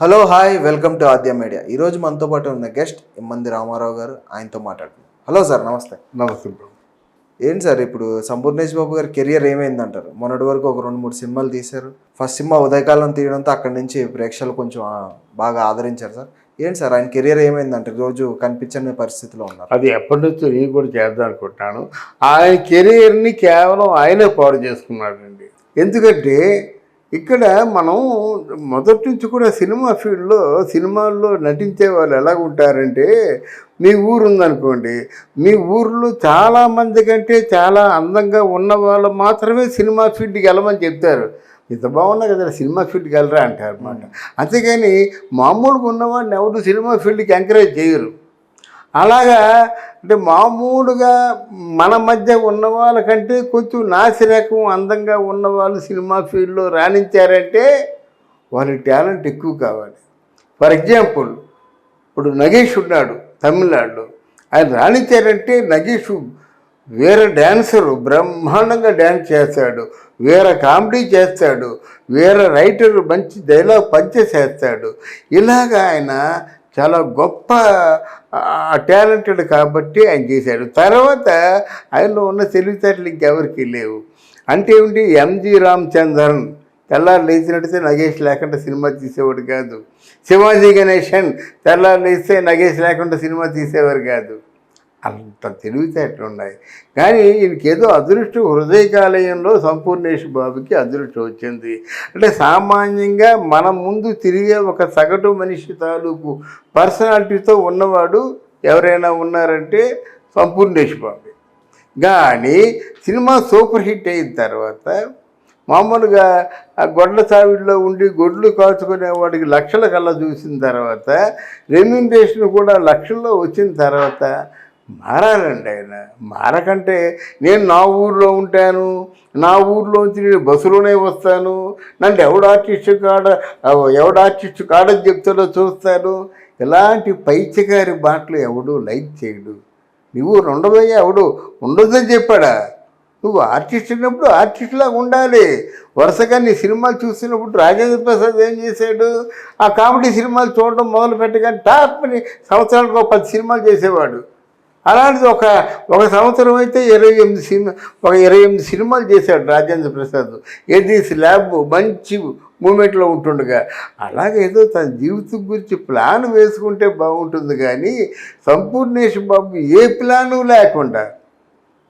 Hello hi welcome to Aadya media. ఈరోజు మనతో పాటు ఉన్న గెస్ట్ ఇమ్మంది రామారావు గారు. ఆయనతో మాట్లాడుతున్నాం. హలో సార్, నమస్తే. నమస్తే బ్రో. ఏంటి సార్, ఇప్పుడు సంపూర్ణేష్ బాబు గారి కెరియర్ ఏమైందంటారు? మొన్నటి వరకు ఒక 2-3 సినిమాలు తీశారు. ఫస్ట్ సినిమా ఉదయకాలం తీయడంతో అక్కడి నుంచి ప్రేక్షకులు కొంచెం బాగా ఆదరించారు సార్. ఏంటి సార్ ఆయన కెరియర్ ఏమైందంటారు? రోజు కనిపించని పరిస్థితిలో ఉన్నారు. అది ఎప్పటి నుంచో నేను కూడా చేద్దాం అనుకుంటున్నాను. ఆయన కెరియర్ని కేవలం ఆయనే పాడు చేసుకున్నాడండి. ఎందుకంటే ఇక్కడ మనం మొదటి నుంచి కూడా సినిమా ఫీల్డ్లో సినిమాల్లో నటించే వాళ్ళు ఎలా ఉంటారంటే, మీ ఊరు ఉందనుకోండి, మీ ఊర్లో చాలామంది కంటే చాలా అందంగా ఉన్న వాళ్ళు మాత్రమే సినిమా ఫీల్డ్కి వెళ్ళమని చెప్తారు. ఇంత బాగున్నా కదా సినిమా ఫీల్డ్కి వెళ్ళరా అంటారు అనమాట. అంతేగాని మామూలుగా ఉన్నవాడిని ఎవరు సినిమా ఫీల్డ్కి ఎంకరేజ్ చేయరు. అలాగా అంటే మామూలుగా మన మధ్య ఉన్న వాళ్ళకంటే కొంచెం నాసిరకం అందంగా ఉన్నవాళ్ళు సినిమా ఫీల్డ్లో రాణించారంటే వాళ్ళ టాలెంట్ ఎక్కువ కావాలి. ఫర్ ఎగ్జాంపుల్, ఇప్పుడు నగేష్ ఉన్నాడు తమిళనాడులో. ఆయన రాణించారంటే నగేష్ వేరే డ్యాన్సరు, బ్రహ్మాండంగా డ్యాన్స్ చేస్తాడు, వేరే కామెడీ చేస్తాడు, వేరే రైటర్ మంచి డైలాగ్ పంచేసేస్తాడు. ఇలాగ ఆయన చాలా గొప్ప టాలెంటెడ్ కాబట్టి ఆయన చేశాడు. తర్వాత ఆయనలో ఉన్న తెలివితేటలు ఇంకెవరికి లేవు. అంటే ఏమిటి, ఎంజి రామచంద్రన్ తెల్లారు లేచినట్టయితే నగేష్ లేకుండా సినిమా తీసేవాడు కాదు. శివాజీ గణేశన్ తెల్లారు లేస్తే నగేష్ లేకుండా సినిమా తీసేవారు కాదు. అంత తెలివితేటలు ఉన్నాయి. కానీ ఈయనకేదో అదృష్టం, హృదయకాలయంలో సంపూర్ణేష్ బాబుకి అదృష్టం వచ్చింది. అంటే సామాన్యంగా మన ముందు తిరిగే ఒక సగటు మనిషి తాలూకు పర్సనాలిటీతో ఉన్నవాడు ఎవరైనా ఉన్నారంటే సంపూర్ణేష్ బాబు. కానీ సినిమా సూపర్ హిట్ అయిన తర్వాత మామూలుగా ఆ గొడ్ల సావిడిలో ఉండి గొడ్లు కాచుకునే వాడికి లక్షల కల్లా చూసిన తర్వాత, రెమ్యూనరేషన్ కూడా లక్షల్లో వచ్చిన తర్వాత మారాలండి ఆయన. మారకంటే నేను నా ఊర్లో ఉంటాను, నా ఊర్లోంచి నేను బస్సులోనే వస్తాను, నన్ను ఎవడు ఆర్టిస్టు కాడని చెప్తాడో చూస్తాను, ఇలాంటి పైచగారి మాటలు ఎవడు లైక్ చేయడు. నువ్వు రెండవయ్యా ఎవడు ఉండొద్దని చెప్పాడా? నువ్వు ఆర్టిస్ట్ అయినప్పుడు ఆర్టిస్టులాగా ఉండాలి. వరుసగా నీ సినిమాలు చూసినప్పుడు రాజేంద్ర ప్రసాద్ ఏం చేశాడు, ఆ కామెడీ సినిమాలు చూడడం మొదలు పెట్టగానే టాప్ని సంవత్సరానికి 10 సినిమాలు చేసేవాడు. అలాంటిది ఒక సంవత్సరం అయితే 28 సినిమాలు చేశాడు రాజేంద్ర ప్రసాద్. ఏది స్లాబ్ మంచి మూమెంట్లో ఉంటుండగా. అలాగేదో తన జీవితం గురించి ప్లాన్ వేసుకుంటే బాగుంటుంది. కానీ సంపూర్ణేష్ బాబు ఏ ప్లాను లేకుండా,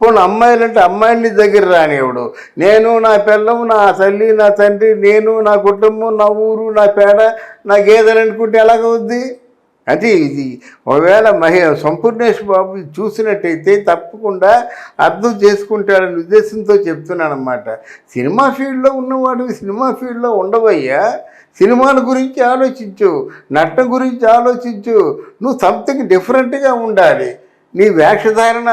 పోనీ అమ్మాయిలంటే అమ్మాయిని దగ్గర రానివాడు. నేను, నా పిల్లం, నా తల్లి, నా తండ్రి, నేను, నా కుటుంబం, నా ఊరు, నా పేడ, నా గేదెలు అనుకుంటే ఎలాగవుద్ది? అంటే ఇది ఒకవేళ సంపూర్ణేష్ బాబు చూసినట్టయితే తప్పకుండా అర్థం చేసుకుంటాడనే ఉద్దేశంతో చెప్తున్నాను అన్నమాట. సినిమా ఫీల్డ్లో ఉన్నవాడు సినిమా ఫీల్డ్లో ఉండవయ్యా. సినిమాల గురించి ఆలోచించు, నటన గురించి ఆలోచించు. నువ్వు సంథింగ్ డిఫరెంట్గా ఉండాలి. నీ వేషధారణ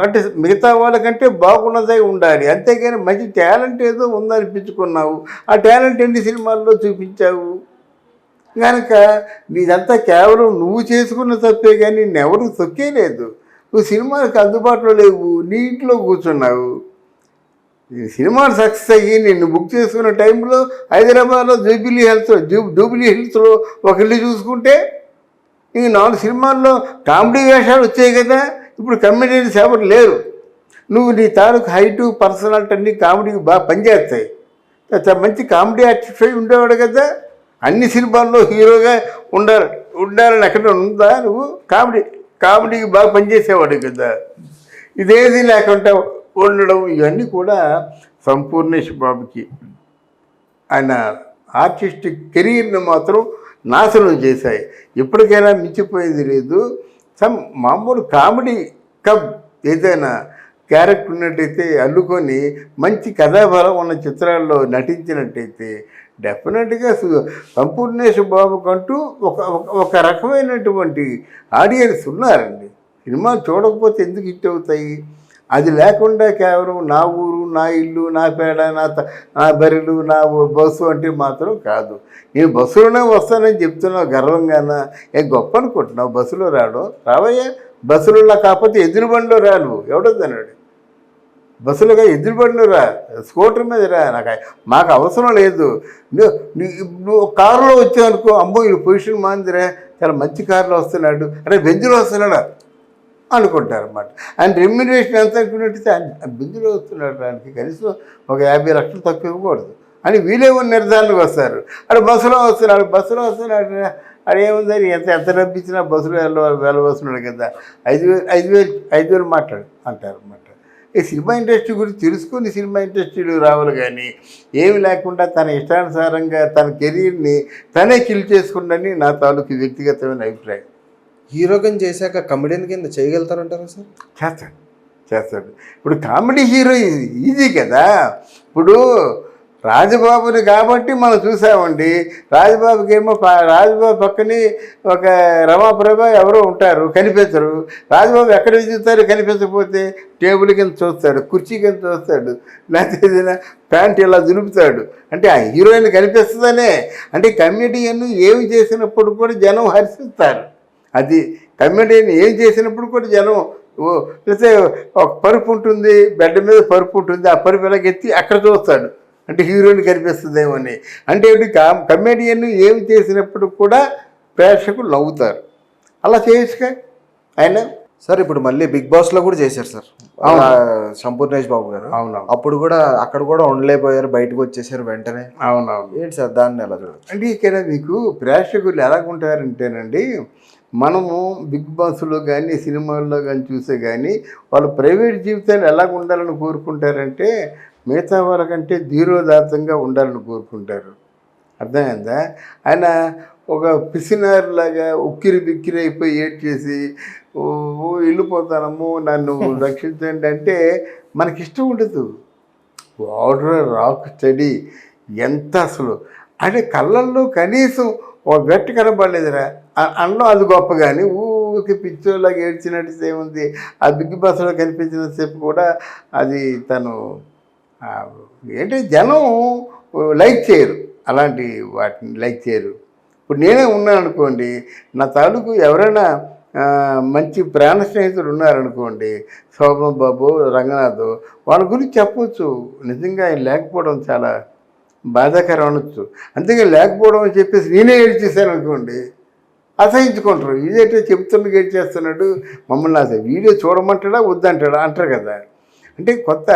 అంటే మిగతా వాళ్ళకంటే బాగున్నదై ఉండాలి. అంతేగాని మంచి టాలెంట్ ఏదో ఉందనిపించుకున్నావు, ఆ టాలెంట్ ఎన్ని సినిమాల్లో చూపించావు? కనుక నీదంతా కేవలం నువ్వు చేసుకున్న తప్పే, కానీ నిన్నెవరు తొక్కేలేదు. నువ్వు సినిమాలకు అందుబాటులో లేవు, నీ ఇంట్లో కూర్చున్నావు. సినిమాలు సక్సెస్ అయ్యి నిన్ను బుక్ చేసుకున్న టైంలో హైదరాబాద్లో జూబిలీ హిల్స్లో ఒక ఇల్లు చూసుకుంటే ఇంక 4 సినిమాల్లో కామెడీ వేషాలు వచ్చాయి కదా. ఇప్పుడు కమెడియన్స్ ఎవరు లేరు. నువ్వు నీ తాలూకు హైటు, పర్సనాలిటీ అన్నీ కామెడీకి బాగా పనిచేస్తాయి. మంచి కామెడీ ఆర్టిస్ట్ అయి ఉండేవాడు కదా. అన్ని సినిమాల్లో హీరోగా ఉండాలని ఎక్కడ ఉందా? నువ్వు కామెడీకి బాగా పనిచేసేవాడు కదా. ఇదేది లేకుండా ఉండడం, ఇవన్నీ కూడా సంపూర్ణేష్ బాబుకి ఆయన ఆర్టిస్టిక్ కెరీర్ని మాత్రం నాశనం చేశాయి. ఎప్పటికైనా మించిపోయేది లేదు. మామూలు కామెడీ ఏదైనా క్యారెక్టర్ ఉన్నట్టయితే అల్లుకొని మంచి కథాబలం ఉన్న చిత్రాల్లో నటించినట్టయితే డెఫినెట్గా సంపూర్ణేష్ బాబుకంటూ ఒక రకమైనటువంటి ఆడియన్స్ ఉన్నారండి. సినిమా చూడకపోతే ఎందుకు హిట్ అవుతాయి? అది లేకుండా కేవలం నా ఊరు, నా ఇల్లు, నా పేడ, నా బర్రెలు, నా బస్సు అంటే మాత్రం కాదు. నేను బస్సులోనే వస్తానని చెప్తున్నావు గర్వంగానా? గొప్ప అనుకుంటున్నావు బస్సులో రావయ్యా. బస్సులలో కాకపోతే ఎదురు బండిలో రాను ఎవడొద్దన్నాడు. బస్సులుగా ఎదురుబడిలో రా, స్కూటర్ మీద రా, మాకు అవసరం లేదు. నువ్వు కారులో వచ్చావనుకో, అమ్మో ఈ పొజిషన్ మాందిరా, చాలా మంచి కారులో వస్తున్నాడు, అంటే బెంజులో వస్తున్నాడా అనుకుంటారు అన్నమాట. ఆయన రెమ్యునరేషన్ ఎంత అనుకున్నట్టయితే బెంజులో వస్తున్నాడు, దానికి కనీసం ఒక 50 లక్షలు తక్కువ ఇవ్వకూడదు అని వీళ్ళేమో నిర్ధారణకు వస్తారు. అక్కడ బస్సులో వస్తున్నాడు అది ఏముందని ఎంత డబ్బు ఇచ్చినా బస్సులో వెళ్ళవస్తున్నాడు కదా, 5,000 మాట్లాడు అంటారు అన్నమాట. ఈ సినిమా ఇండస్ట్రీ గురించి తెలుసుకుని సినిమా ఇండస్ట్రీలో రావాలి, కానీ ఏమి లేకుండా తన ఇష్టానుసారంగా తన కెరీర్ని తనే కిల్ చేసుకుందని నా తాలూకు వ్యక్తిగతమైన అభిప్రాయం. హీరోగా చేశాక కమెడియన్ కింద చేయగలుగుతారంటారా సార్? చేస్తాడు. ఇప్పుడు కామెడీ హీరో ఈజీ కదా. ఇప్పుడు రాజబాబుని కాబట్టి మనం చూసామండి. రాజబాబుకేమో రాజబాబు పక్కనే ఒక రమాప్రభ ఎవరో ఉంటారు, కనిపించరు. రాజబాబు ఎక్కడ చూస్తారు, కనిపించకపోతే టేబుల్ కింద చూస్తాడు, కుర్చీ కింద చూస్తాడు, లేకపోతే ఏదైనా ప్యాంట్ ఇలా దులుపుతాడు. అంటే ఆ హీరోయిన్ కనిపిస్తుందనే. అంటే కమెడియన్ ఏమి చేసినప్పుడు కూడా జనం హర్షిస్తారు. అది కమెడియన్ ఏం చేసినప్పుడు కూడా జనం, లేకపోతే ఒక పరుపు ఉంటుంది, బెడ్ మీద పరుపు ఉంటుంది, ఆ పరుపు ఇలా ఎత్తి అక్కడ చూస్తాడు, అంటే హీరోయిన్ కనిపిస్తుందేమో అని. అంటే కమెడియన్ ఏమి చేసినప్పుడు కూడా ప్రేక్షకులు నవ్వుతారు. అలా చేయొచ్చుగా ఆయన. సార్ ఇప్పుడు మళ్ళీ బిగ్ బాస్లో కూడా చేశారు సార్ సంపూర్ణేష్ బాబు గారు. అవునవును. అప్పుడు కూడా అక్కడ కూడా ఉండలేకపోయారు, బయటకు వచ్చేసారు వెంటనే. అవునవును. ఏంటి సార్ దాన్ని ఎలా చూడచ్చు? అంటే ఇక్కడ మీకు ప్రేక్షకులు ఎలాగుంటారంటేనండి, మనము బిగ్ బాస్లో కానీ సినిమాల్లో కానీ చూసే కానీ వాళ్ళు ప్రైవేట్ జీవితాలు ఎలాగ ఉండాలని కోరుకుంటారంటే మిగతా వాళ్ళకంటే ధీరోదాత్తంగా ఉండాలని కోరుకుంటారు. అర్థమైందా? ఆయన ఒక పిసినారులాగా ఉక్కిరి బిక్కిరి అయిపోయి ఏడ్చేసి వెళ్ళిపోతానము, నన్ను రక్షించండి అంటే మనకిష్టం ఉండదు. వాటర్ రాక్ స్టడీ ఎంత అసలు అంటే కళ్ళల్లో కనీసం ఒక గట్టి కనబడలేదురా అనడం అది గొప్ప. కానీ ఊరికి పిచ్చోళ్ళగా ఏడ్చినట్టు ఏముంది, ఆ బిగ్ బాస్లో కనిపించినంతసేపు కూడా అది తను ఏంటి జనం లైక్ చేయరు, అలాంటి వాటిని లైక్ చేయరు. ఇప్పుడు నేనే ఉన్నాను అనుకోండి, నా తాలూకు ఎవరైనా మంచి ప్రాణ స్నేహితులు ఉన్నారనుకోండి, శోభన్ బాబు, రంగనాథ్, వాళ్ళ గురించి చెప్పవచ్చు. నిజంగా ఆయన లేకపోవడం చాలా బాధాకరం అనొచ్చు. అంతేగా లేకపోవడం అని చెప్పేసి నేనే ఏడ్చేసాను అనుకోండి, అసహించుకుంటారు. ఇదేంటో చెప్తున్న ఏడ్చేస్తున్నాడు, మమ్మల్ని అసలు వీడియో చూడమంటాడా వద్దంటాడా అంటారు కదా. అంటే కొత్త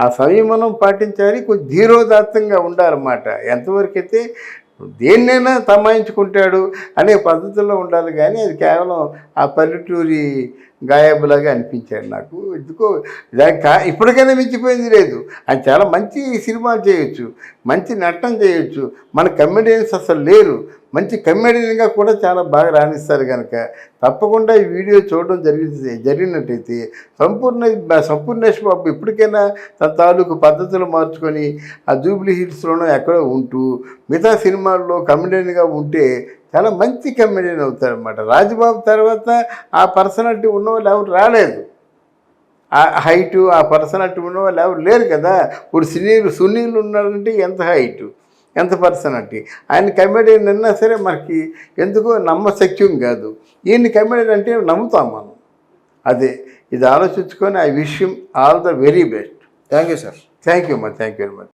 ఆ సంయమనం పాటించాలి, కొంచెం ధీరోదాత్తంగా ఉండాలన్నమాట. ఎంతవరకు అయితే దేన్నైనా తమాయించుకుంటాడు అనే పద్ధతుల్లో ఉండాలి, కానీ అది కేవలం ఆ పల్లెటూరి గాయబులాగా అనిపించాడు నాకు. ఎందుకో ఇప్పటికైనా మించిపోయింది లేదు. ఆయన చాలా మంచి సినిమాలు చేయొచ్చు, మంచి నటన చేయొచ్చు. మన కమెడియన్స్ అసలు లేరు, మంచి కమెడియన్గా కూడా చాలా బాగా రాణిస్తారు. కనుక తప్పకుండా ఈ వీడియో చూడడం జరిగినట్టయితే సంపూర్ణేష్ బాబు ఇప్పటికైనా తన తాలూకు పద్ధతులు మార్చుకొని ఆ జూబ్లీ హిల్స్లోనూ ఎక్కడో ఉంటూ మిగతా సినిమాల్లో కమెడియన్గా ఉంటే చాలా మంచి కమెడియన్ అవుతారన్నమాట. రాజబాబు తర్వాత ఆ పర్సనాలిటీ ఉన్నవాళ్ళు ఎవరు రాలేదు, ఆ హైటు ఆ పర్సనాలిటీ ఉన్నవాళ్ళు ఎవరు లేరు కదా. ఇప్పుడు సునీల్ ఉన్నాడంటే ఎంత హైటు, ఎంత పర్సనాలిటీ. ఆయన కమెడియన్ అన్నా సరే మనకి ఎందుకో నమ్మశక్యం కాదు. ఈయన్ని కమెడియన్ అంటే నమ్ముతాం మనం. అదే ఇది ఆలోచించుకొని I wish him all the very best. Thank you sir. Thank you అమ్మా, థ్యాంక్ యూ వెరీ మచ్.